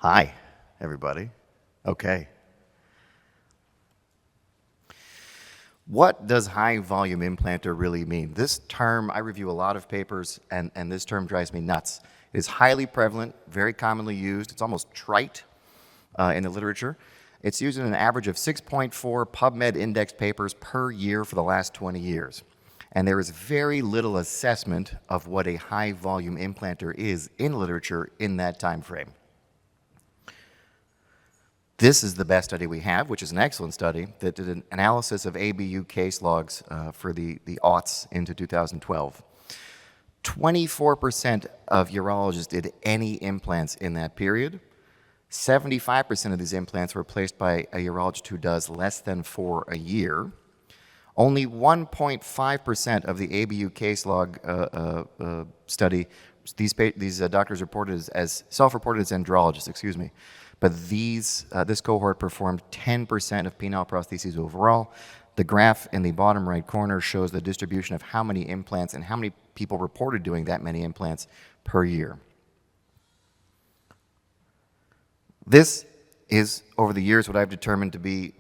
Hi, everybody. Okay. What does high volume implanter really mean? This term, I review a lot of papers, and this term drives me nuts. It is highly prevalent, very commonly used. It's almost trite in the literature. It's used in an average of 6.4 PubMed indexed papers per year for the last 20 years. And there is very little assessment of what a high volume implanter is in literature in that time frame. This is the best study we have, which is an excellent study that did an analysis of ABU case logs for the aughts into 2012. 24% of urologists did any implants in that period. 75% of these implants were placed by a urologist who does less than 4 a year. Only 1.5% of the ABU case log study, these doctors reported as self-reported as andrologists, but this cohort performed 10% of penile prostheses overall. The graph in the bottom right corner shows the distribution of how many implants and how many people reported doing that many implants per year. This is, over the years, what I've determined to be,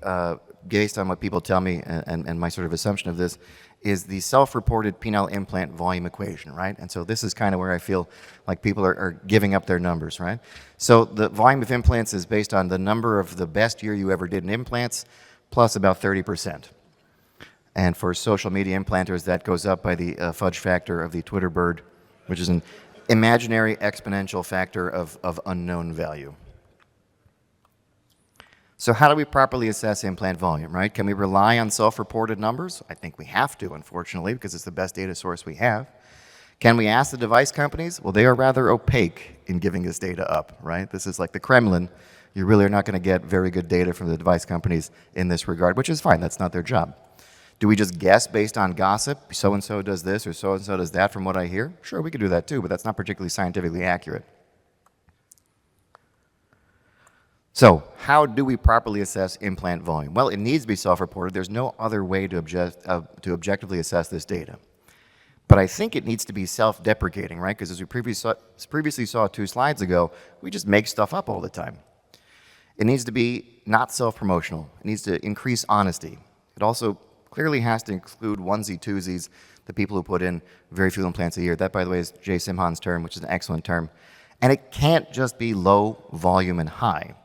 based on what people tell me and my sort of assumption of this, is the self-reported penile implant volume equation, right? And so this is kind of where I feel like people are giving up their numbers, right? So the volume of implants is based on the number of the best year you ever did in implants, plus about 30%. And for social media implanters, that goes up by the fudge factor of the Twitter bird, which is an imaginary exponential factor of unknown value. So how do we properly assess implant volume, right? Can we rely on self-reported numbers? I think we have to, unfortunately, because it's the best data source we have. Can we ask the device companies? Well, they are rather opaque in giving this data up, right? This is like the Kremlin. You really are not going to get very good data from the device companies in this regard, which is fine. That's not their job. Do we just guess based on gossip? So-and-so does this or so-and-so does that from what I hear? Sure, we could do that too, but that's not particularly scientifically accurate. So how do we properly assess implant volume? Well, it needs to be self-reported. There's no other way to objectively assess this data. But I think it needs to be self-deprecating, right? Because as we previously saw 2 slides ago, we just make stuff up all the time. It needs to be not self-promotional. It needs to increase honesty. It also clearly has to include onesie-twosies, the people who put in very few implants a year. That, by the way, is Jay Simhan's term, which is an excellent term. And it can't just be low volume and high.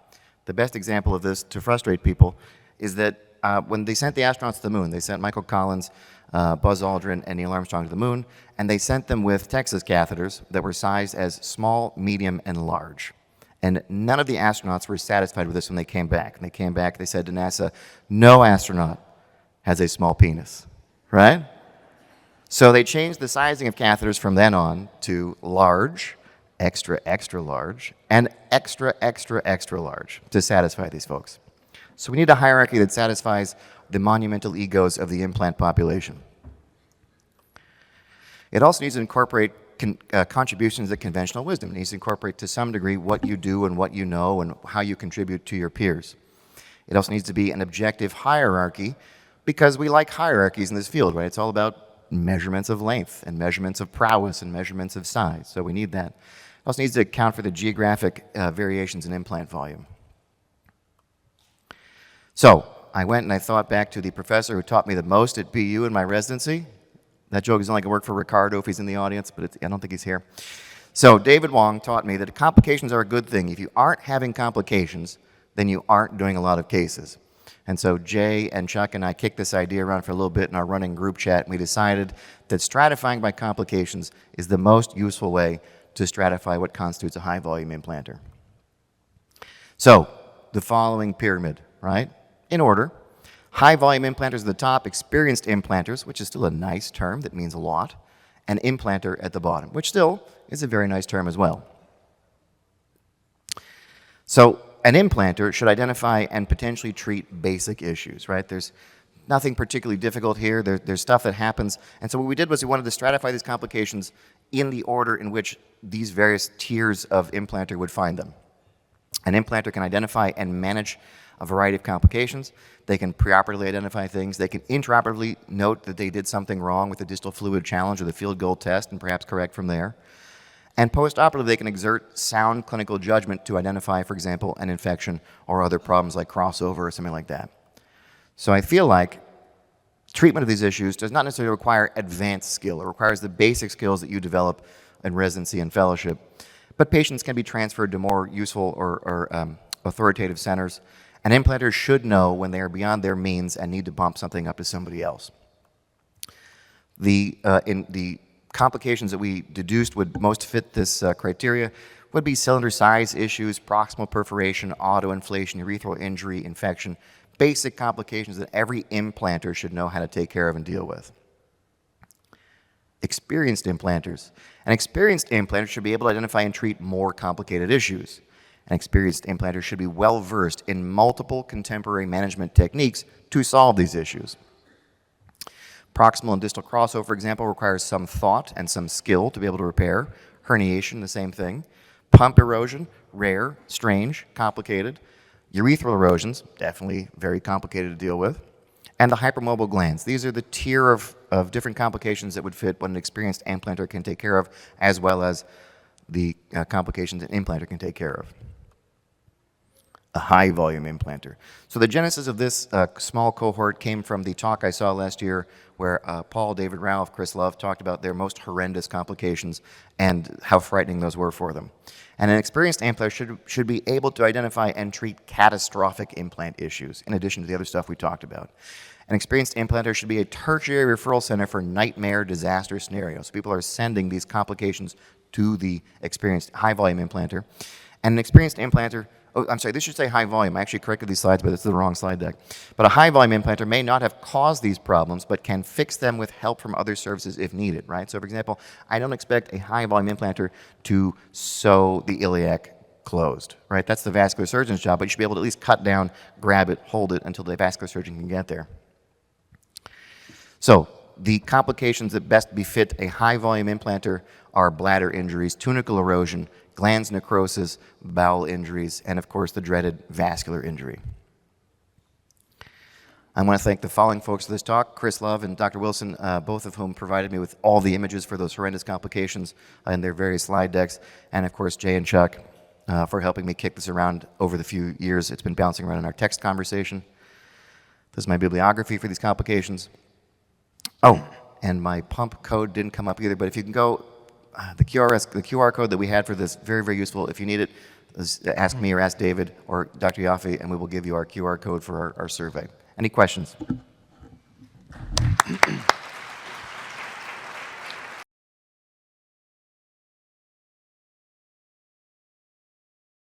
The best example of this, to frustrate people, is that when they sent the astronauts to the moon, they sent Michael Collins, Buzz Aldrin, and Neil Armstrong to the moon, and they sent them with Texas catheters that were sized as small, medium, and large. And none of the astronauts were satisfied with this when they came back. And they came back, they said to NASA, no astronaut has a small penis, right? So they changed the sizing of catheters from then on to large, extra, extra large, and extra, extra, extra large to satisfy these folks. So we need a hierarchy that satisfies the monumental egos of the implant population. It also needs to incorporate contributions of conventional wisdom. It needs to incorporate to some degree what you do and what you know and how you contribute to your peers. It also needs to be an objective hierarchy because we like hierarchies in this field, right? It's all about measurements of length and measurements of prowess and measurements of size, so we need that. It also needs to account for the geographic variations in implant volume. So I went and I thought back to the professor who taught me the most at BU in my residency. That joke is only going to work for Ricardo if he's in the audience, but I don't think he's here. So David Wong taught me that complications are a good thing. If you aren't having complications, then you aren't doing a lot of cases. And so Jay and Chuck and I kicked this idea around for a little bit in our running group chat, and we decided that stratifying by complications is the most useful way to stratify what constitutes a high-volume implanter. So, the following pyramid, right? In order. High-volume implanters at the top, experienced implanters, which is still a nice term that means a lot, and implanter at the bottom, which still is a very nice term as well. So, an implanter should identify and potentially treat basic issues, right? There's nothing particularly difficult here. There's stuff that happens. And so what we did was we wanted to stratify these complications in the order in which these various tiers of implanter would find them. An implanter can identify and manage a variety of complications. They can preoperatively identify things. They can intraoperatively note that they did something wrong with the distal fluid challenge or the field goal test and perhaps correct from there. And postoperatively, they can exert sound clinical judgment to identify, for example, an infection or other problems like crossover or something like that. So I feel like treatment of these issues does not necessarily require advanced skill. It requires the basic skills that you develop in residency and fellowship. But patients can be transferred to more useful or authoritative centers. And implanters should know when they are beyond their means and need to bump something up to somebody else. The complications that we deduced would most fit this criteria would be cylinder size issues, proximal perforation, autoinflation, urethral injury, infection, basic complications that every implanter should know how to take care of and deal with. Experienced implanters. An experienced implanter should be able to identify and treat more complicated issues. An experienced implanter should be well versed in multiple contemporary management techniques to solve these issues. Proximal and distal crossover, for example, requires some thought and some skill to be able to repair. Herniation, the same thing. Pump erosion, rare, strange, complicated. Urethral erosions, definitely very complicated to deal with. And the hypermobile glands. These are the tier of different complications that would fit what an experienced implanter can take care of, as well as the complications an implanter can take care of. A high-volume implanter. So the genesis of this small cohort came from the talk I saw last year where Paul, David Ralph, Chris Love talked about their most horrendous complications and how frightening those were for them. And an experienced implanter should be able to identify and treat catastrophic implant issues, in addition to the other stuff we talked about. An experienced implanter should be a tertiary referral center for nightmare disaster scenarios. People are sending these complications to the experienced high-volume implanter. And an experienced implanter, oh, I'm sorry, this should say high volume. I actually corrected these slides, but it's the wrong slide deck. But a high volume implanter may not have caused these problems, but can fix them with help from other services if needed, right? So for example, I don't expect a high volume implanter to sew the iliac closed, right? That's the vascular surgeon's job, but you should be able to at least cut down, grab it, hold it until the vascular surgeon can get there. So the complications that best befit a high volume implanter are bladder injuries, tunical erosion, glands necrosis, bowel injuries, and of course the dreaded vascular injury. I want to thank the following folks for this talk, Chris Love and Dr. Wilson, both of whom provided me with all the images for those horrendous complications in their various slide decks, and of course Jay and Chuck for helping me kick this around over the few years it's been bouncing around in our text conversation. This is my bibliography for these complications. Oh, and my pump code didn't come up either, but if you can go, the QR code that we had for this, very, very useful. If you need it, ask me or ask David or Dr. Yaffe, and we will give you our QR code for our survey. Any questions?